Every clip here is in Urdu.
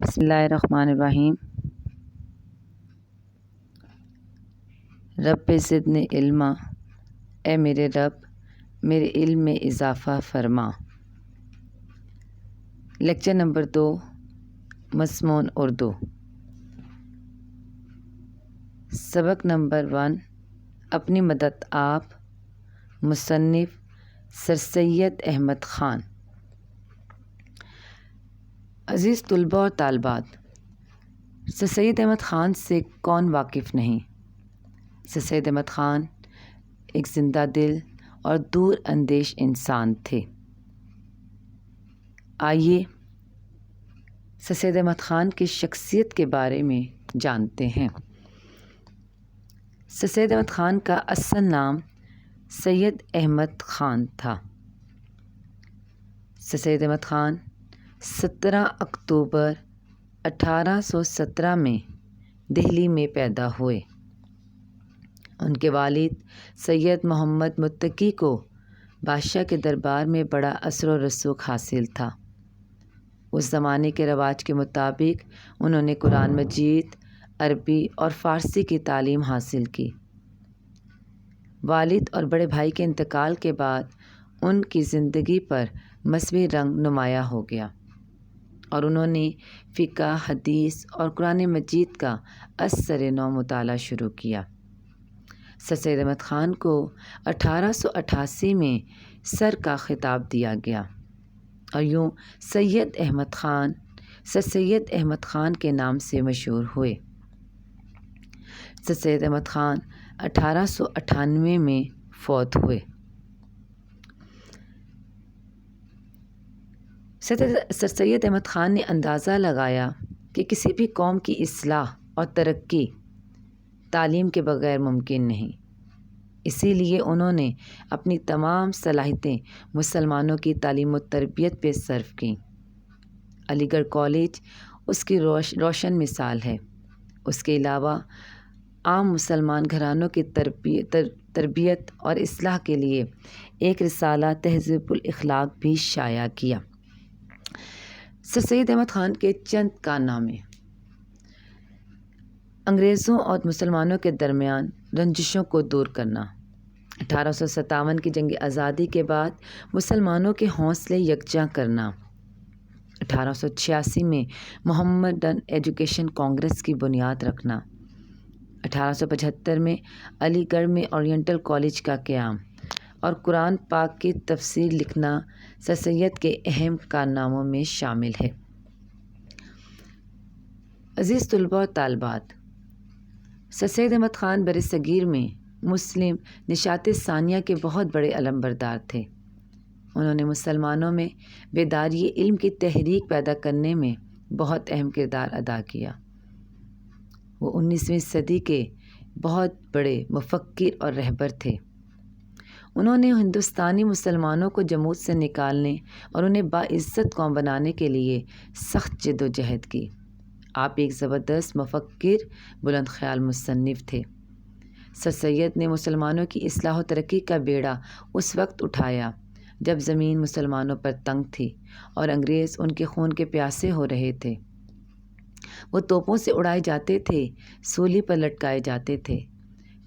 بسم اللہ الرحمن الرحیم۔ رب زدنی علما، اے میرے رب میرے علم میں اضافہ فرما۔ لیکچر نمبر 2، مضمون اردو، سبق نمبر 1، اپنی مدد آپ، مصنف سر سید احمد خان۔ عزیز طلباء اور طالبات، سر سید احمد خان سے کون واقف نہیں؟ سر سید احمد خان ایک زندہ دل اور دور اندیش انسان تھے۔ آئیے سر سید احمد خان کی شخصیت کے بارے میں جانتے ہیں۔ سر سید احمد خان کا اصل نام سید احمد خان تھا۔ سر سید احمد خان 17 اکتوبر 1817 میں دہلی میں پیدا ہوئے۔ ان کے والد سید محمد متقی کو بادشاہ کے دربار میں بڑا اثر و رسوخ حاصل تھا۔ اس زمانے کے رواج کے مطابق انہوں نے قرآن مجید، عربی اور فارسی کی تعلیم حاصل کی۔ والد اور بڑے بھائی کے انتقال کے بعد ان کی زندگی پر مذہبی رنگ نمایاں ہو گیا اور انہوں نے فقہ، حدیث اور قرآن مجید کا از سر نو مطالعہ شروع کیا۔ سر سید احمد خان کو 1888 میں سر کا خطاب دیا گیا اور یوں سید احمد خان سر سید احمد خان کے نام سے مشہور ہوئے۔ سر سید احمد خان 1898 میں فوت ہوئے۔ سر سید احمد خان نے اندازہ لگایا کہ کسی بھی قوم کی اصلاح اور ترقی تعلیم کے بغیر ممکن نہیں، اسی لیے انہوں نے اپنی تمام صلاحیتیں مسلمانوں کی تعلیم و تربیت پہ صرف کیں۔ علی گڑھ کالج اس کی روشن مثال ہے۔ اس کے علاوہ عام مسلمان گھرانوں کی تربیت اور اصلاح کے لیے ایک رسالہ تہذیب الاخلاق بھی شائع کیا۔ سر سید احمد خان کے چند کارنامے: انگریزوں اور مسلمانوں کے درمیان رنجشوں کو دور کرنا۔ 1857 کی جنگ آزادی کے بعد مسلمانوں کے حوصلے یکجا کرنا۔ 1886 میں محمدن ایجوکیشن کانگریس کی بنیاد رکھنا۔ 1875 میں علی گڑھ میں اورینٹل کالج کا قیام اور قرآن پاک کی تفسیر لکھنا سر سید کے اہم کارناموں میں شامل ہے۔ عزیز طلباء اور طالبات، سر سید احمد خان برصغیر میں مسلم نشاط ثانیہ کے بہت بڑے علمبردار تھے۔ انہوں نے مسلمانوں میں بیداری علم کی تحریک پیدا کرنے میں بہت اہم کردار ادا کیا۔ وہ 19ویں صدی کے بہت بڑے مفکر اور رہبر تھے۔ انہوں نے ہندوستانی مسلمانوں کو جمود سے نکالنے اور انہیں باعزت قوم بنانے کے لیے سخت جد و جہد کی۔ آپ ایک زبردست مفکر، بلند خیال مصنف تھے۔ سر سید نے مسلمانوں کی اصلاح و ترقی کا بیڑا اس وقت اٹھایا جب زمین مسلمانوں پر تنگ تھی اور انگریز ان کے خون کے پیاسے ہو رہے تھے۔ وہ توپوں سے اڑائے جاتے تھے، سولی پر لٹکائے جاتے تھے،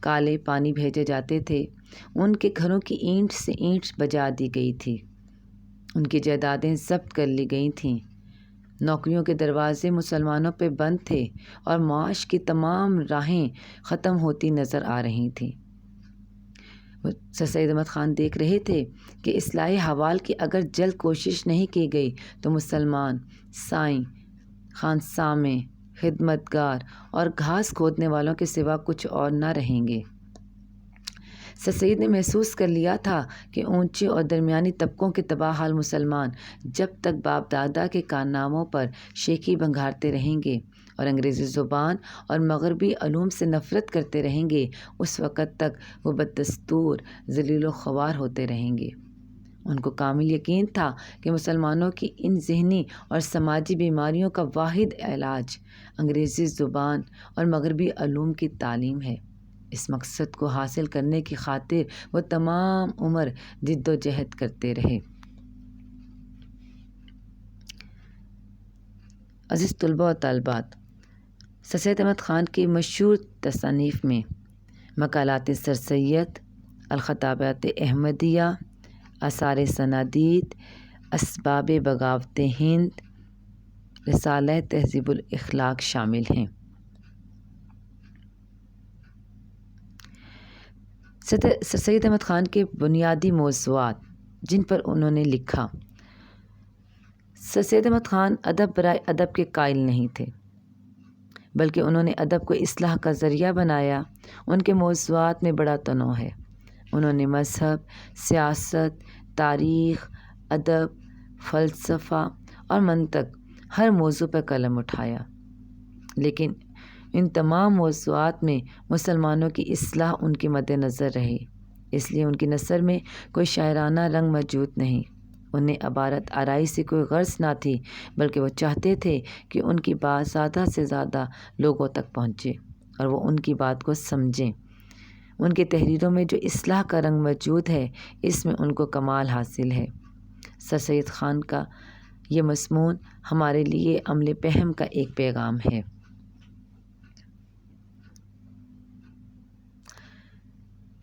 کالے پانی بھیجے جاتے تھے، ان کے گھروں کی اینٹ سے اینٹ بجا دی گئی تھی، ان کی جائیدادیں ضبط کر لی گئی تھیں، نوکریوں کے دروازے مسلمانوں پہ بند تھے اور معاش کی تمام راہیں ختم ہوتی نظر آ رہی تھیں۔ سر سید احمد خان دیکھ رہے تھے کہ اصلاح حوال کی اگر جلد کوشش نہیں کی گئی تو مسلمان سائیں، خانسامے، خدمتگار اور گھاس کھودنے والوں کے سوا کچھ اور نہ رہیں گے۔ سر سید نے محسوس کر لیا تھا کہ اونچے اور درمیانی طبقوں کے تباہ حال مسلمان جب تک باپ دادا کے کارناموں پر شیخی بنگھارتے رہیں گے اور انگریزی زبان اور مغربی علوم سے نفرت کرتے رہیں گے، اس وقت تک وہ بدستور ذلیل و خوار ہوتے رہیں گے۔ ان کو کامل یقین تھا کہ مسلمانوں کی ان ذہنی اور سماجی بیماریوں کا واحد علاج انگریزی زبان اور مغربی علوم کی تعلیم ہے۔ اس مقصد کو حاصل کرنے کی خاطر وہ تمام عمر جد و جہد کرتے رہے۔ عزیز طلباء و طالبات، سر سید احمد خان کی مشہور تصانیف میں مقالات سر سید، الخطابات احمدیہ، آثار سنادید، اسباب بغاوت ہند، رسالہ تہذیب الاخلاق شامل ہیں۔ سر سید احمد خان کے بنیادی موضوعات جن پر انہوں نے لکھا۔ سر سید احمد خان ادب برائے ادب کے قائل نہیں تھے، بلکہ انہوں نے ادب کو اصلاح کا ذریعہ بنایا۔ ان کے موضوعات میں بڑا تنوع ہے۔ انہوں نے مذہب، سیاست، تاریخ، ادب، فلسفہ اور منطق ہر موضوع پر قلم اٹھایا، لیکن ان تمام موضوعات میں مسلمانوں کی اصلاح ان کے مد نظر رہی، اس لیے ان کی نثر میں کوئی شاعرانہ رنگ موجود نہیں۔ انہیں عبارت آرائی سے کوئی غرض نہ تھی، بلکہ وہ چاہتے تھے کہ ان کی بات زیادہ سے زیادہ لوگوں تک پہنچے اور وہ ان کی بات کو سمجھیں۔ ان کی تحریروں میں جو اصلاح کا رنگ موجود ہے، اس میں ان کو کمال حاصل ہے۔ سر سید خان کا یہ مضمون ہمارے لیے عمل فہم کا ایک پیغام ہے۔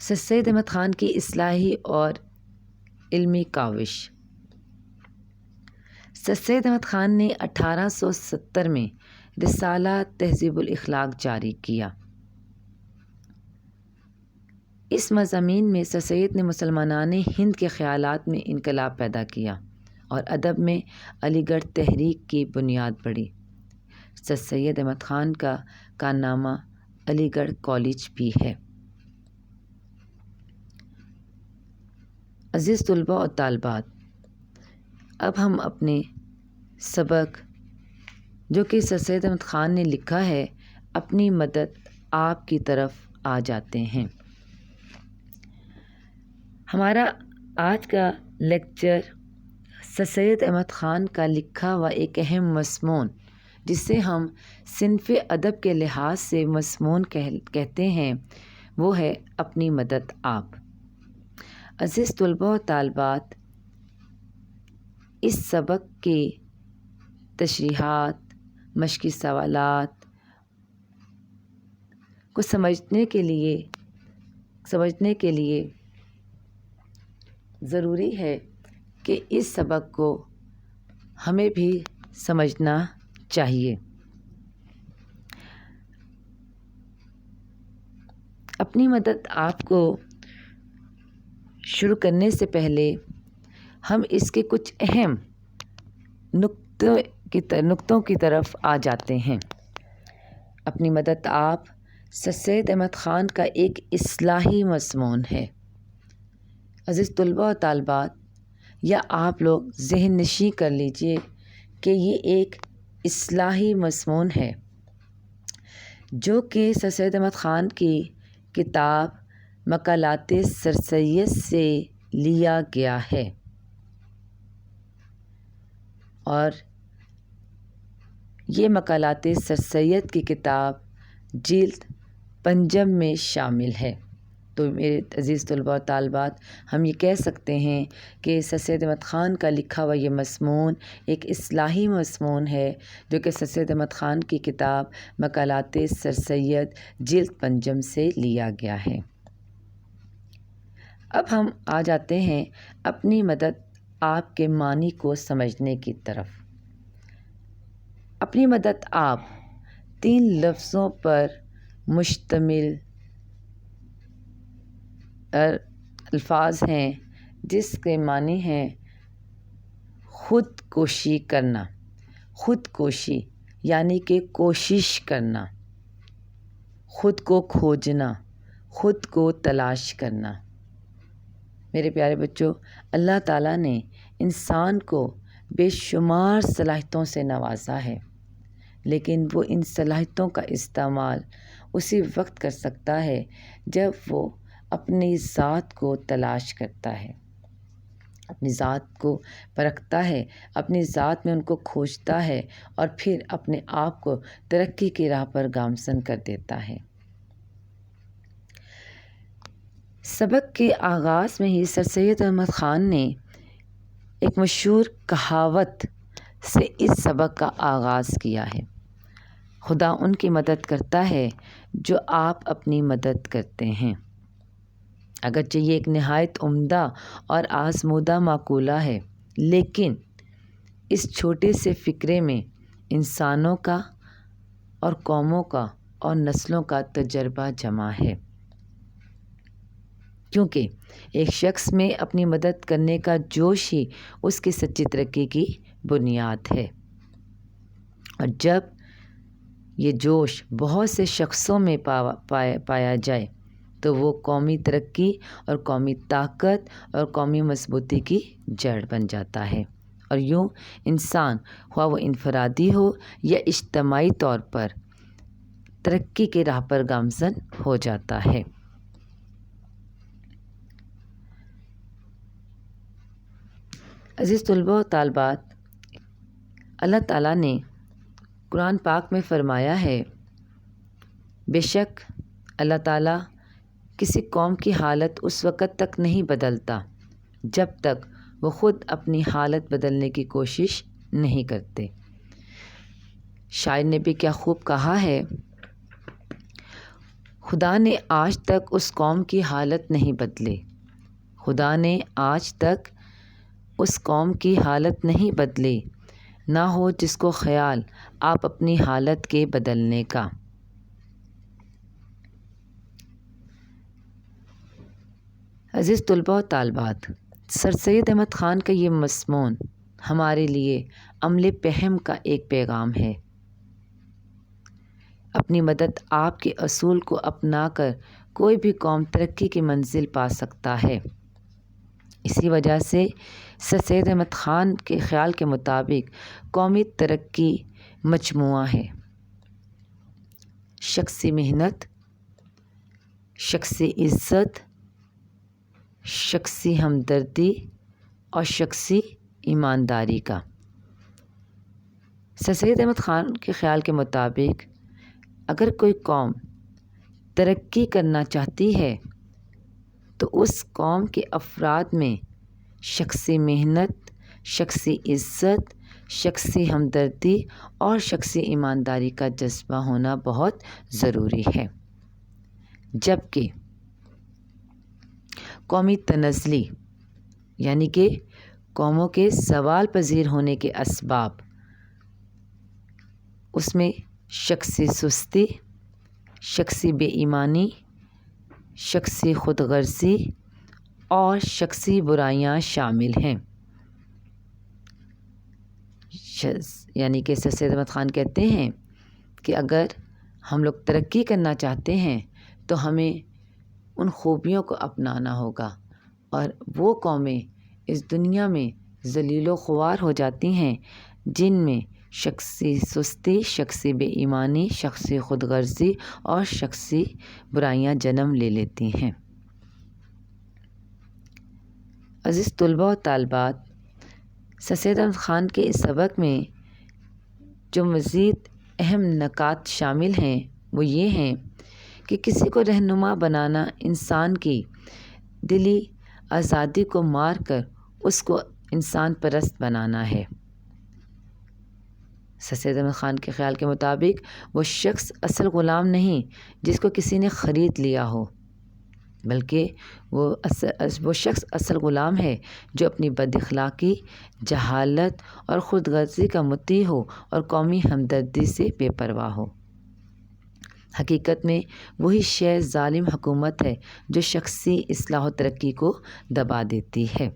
سر سید احمد خان کی اصلاحی اور علمی کاوش۔ سر سید احمد خان نے 1870 میں رسالہ تہذیب الاخلاق جاری کیا۔ اس مضامین میں سر سید نے مسلمانان ہند کے خیالات میں انقلاب پیدا کیا اور ادب میں علی گڑھ تحریک کی بنیاد پڑی۔ سر سید احمد خان کا کارنامہ علی گڑھ کالج بھی ہے۔ عزیز طلباء اور طالبات، اب ہم اپنے سبق جو کہ سر سید احمد خان نے لکھا ہے، اپنی مدد آپ کی طرف آ جاتے ہیں۔ ہمارا آج کا لیکچر سر سید احمد خان کا لکھا ہوا ایک اہم مضمون، جسے ہم صنف ادب کے لحاظ سے مضمون کہتے ہیں، وہ ہے اپنی مدد آپ۔ عزیز طلباء و طالبات، اس سبق کی تشریحات، مشقی سوالات کو سمجھنے کے لیے ضروری ہے کہ اس سبق کو ہمیں بھی سمجھنا چاہیے۔ اپنی مدد آپ کو شروع کرنے سے پہلے ہم اس کے کچھ اہم نقطوں کی طرف آ جاتے ہیں۔ اپنی مدد آپ سر سید احمد خان کا ایک اصلاحی مضمون ہے۔ عزیز طلباء و طالبات، یا آپ لوگ ذہن نشین کر لیجئے کہ یہ ایک اصلاحی مضمون ہے جو کہ سر سید احمد خان کی کتاب مقالات سر سید سے لیا گیا ہے، اور یہ مقالات سر سید کی کتاب جلد پنجم میں شامل ہے۔ تو میرے عزیز طلباء و طالبات، ہم یہ کہہ سکتے ہیں کہ سر سید احمد خان کا لکھا ہوا یہ مضمون ایک اصلاحی مضمون ہے جو کہ سر سید احمد خان کی کتاب مقالات سر سید جلد پنجم سے لیا گیا ہے۔ اب ہم آ جاتے ہیں اپنی مدد آپ کے معنی کو سمجھنے کی طرف۔ اپنی مدد آپ 3 لفظوں پر مشتمل الفاظ ہیں، جس کے معنی ہیں خود کوشی کرنا۔ خود کوشی یعنی کہ کوشش کرنا، خود کو کھوجنا، خود کو تلاش کرنا۔ میرے پیارے بچوں، اللہ تعالیٰ نے انسان کو بے شمار صلاحیتوں سے نوازا ہے، لیکن وہ ان صلاحیتوں کا استعمال اسی وقت کر سکتا ہے جب وہ اپنی ذات کو تلاش کرتا ہے، اپنی ذات کو پرکھتا ہے، اپنی ذات میں ان کو کھوجتا ہے اور پھر اپنے آپ کو ترقی کی راہ پر گامزن کر دیتا ہے۔ سبق کے آغاز میں ہی سر سید احمد خان نے ایک مشہور کہاوت سے اس سبق کا آغاز کیا ہے۔ خدا ان کی مدد کرتا ہے جو آپ اپنی مدد کرتے ہیں۔ اگرچہ یہ ایک نہایت عمدہ اور آزمودہ مقولہ ہے، لیکن اس چھوٹے سے فقرے میں انسانوں کا اور قوموں کا اور نسلوں کا تجربہ جمع ہے، کیونکہ ایک شخص میں اپنی مدد کرنے کا جوش ہی اس کی سچی ترقی کی بنیاد ہے، اور جب یہ جوش بہت سے شخصوں میں پایا جائے تو وہ قومی ترقی اور قومی طاقت اور قومی مضبوطی کی جڑ بن جاتا ہے، اور یوں انسان خواہ وہ انفرادی ہو یا اجتماعی طور پر ترقی کے راہ پر گامزن ہو جاتا ہے۔ عزیز طلباء و طالبات، اللہ تعالیٰ نے قرآن پاک میں فرمایا ہے، بے شک اللہ تعالیٰ کسی قوم کی حالت اس وقت تک نہیں بدلتا جب تک وہ خود اپنی حالت بدلنے کی کوشش نہیں کرتے۔ شاعر نے بھی کیا خوب کہا ہے، خدا نے آج تک اس قوم کی حالت نہیں بدلے، خدا نے آج تک اس قوم کی حالت نہیں بدلی، نہ ہو جس کو خیال آپ اپنی حالت کے بدلنے کا۔ عزیز طلباء و طالبات، سر سید احمد خان کا یہ مضمون ہمارے لیے عمل پہم کا ایک پیغام ہے۔ اپنی مدد آپ کے اصول کو اپنا کر کوئی بھی قوم ترقی کی منزل پا سکتا ہے۔ اسی وجہ سے سر سید احمد خان کے خیال کے مطابق قومی ترقی مجموعہ ہے: شخصی محنت، شخصی عزت، شخصی ہمدردی اور شخصی ایمانداری کا۔ سر سید احمد خان کے خیال کے مطابق اگر کوئی قوم ترقی کرنا چاہتی ہے تو اس قوم کے افراد میں شخصی محنت، شخصی عزت، شخصی ہمدردی اور شخصی ایمانداری کا جذبہ ہونا بہت ضروری ہے، جبکہ قومی تنزلی یعنی کہ قوموں کے زوال پذیر ہونے کے اسباب، اس میں شخصی سستی، شخصی بے ایمانی، شخصی خود غرضی اور شخصی برائیاں شامل ہیں۔ یعنی کہ سر سید احمد خان کہتے ہیں کہ اگر ہم لوگ ترقی کرنا چاہتے ہیں تو ہمیں ان خوبیوں کو اپنانا ہوگا، اور وہ قومیں اس دنیا میں ذلیل و خوار ہو جاتی ہیں جن میں شخصی سستی، شخصی بے ایمانی، شخصی خود غرضی اور شخصی برائیاں جنم لے لیتی ہیں۔ عزیز طلباء و طالبات، سر سید احمد خان کے اس سبق میں جو مزید اہم نکات شامل ہیں وہ یہ ہیں کہ کسی کو رہنما بنانا انسان کی دلی آزادی کو مار کر اس کو انسان پرست بنانا ہے۔ سر سید احمد خان کے خیال کے مطابق وہ شخص اصل غلام نہیں جس کو کسی نے خرید لیا ہو، بلکہ وہ شخص اصل غلام ہے جو اپنی بد اخلاقی، جہالت اور خود غرضی کا مطیع ہو اور قومی ہمدردی سے بے پرواہ ہو۔ حقیقت میں وہی شے ظالم حکومت ہے جو شخصی اصلاح و ترقی کو دبا دیتی ہے۔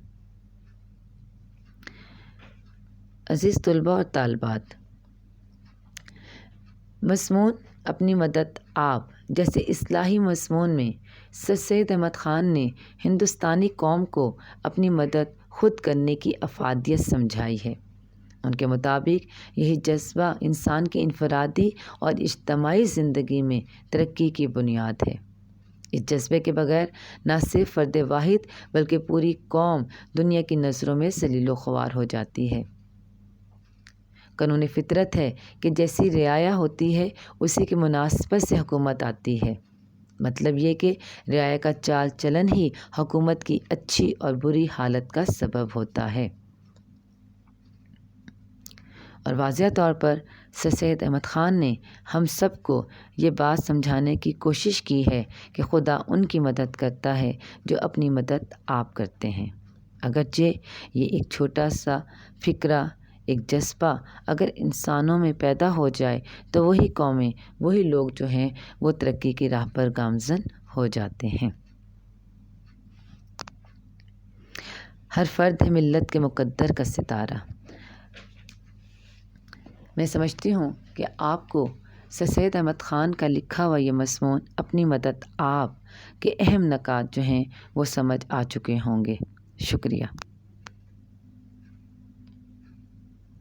عزیز طلباء اور طالبات، مضمون اپنی مدد آپ جیسے اصلاحی مضمون میں سر سید احمد خان نے ہندوستانی قوم کو اپنی مدد خود کرنے کی افادیت سمجھائی ہے۔ ان کے مطابق یہی جذبہ انسان کی انفرادی اور اجتماعی زندگی میں ترقی کی بنیاد ہے۔ اس جذبے کے بغیر نہ صرف فرد واحد بلکہ پوری قوم دنیا کی نظروں میں ذلیل و خوار ہو جاتی ہے۔ قانون فطرت ہے کہ جیسی رعایا ہوتی ہے اسی کی مناسبت سے حکومت آتی ہے۔ مطلب یہ کہ رعایا کا چال چلن ہی حکومت کی اچھی اور بری حالت کا سبب ہوتا ہے۔ اور واضح طور پر سر سید احمد خان نے ہم سب کو یہ بات سمجھانے کی کوشش کی ہے کہ خدا ان کی مدد کرتا ہے جو اپنی مدد آپ کرتے ہیں۔ اگرچہ یہ ایک چھوٹا سا فکرہ، ایک جذبہ اگر انسانوں میں پیدا ہو جائے تو وہی قومیں، وہی لوگ جو ہیں وہ ترقی کی راہ پر گامزن ہو جاتے ہیں۔ ہر فرد ہے ملت کے مقدر کا ستارہ۔ میں سمجھتی ہوں کہ آپ کو سر سید احمد خان کا لکھا ہوا یہ مضمون اپنی مدد آپ کے اہم نکات جو ہیں وہ سمجھ آ چکے ہوں گے۔ شکریہ۔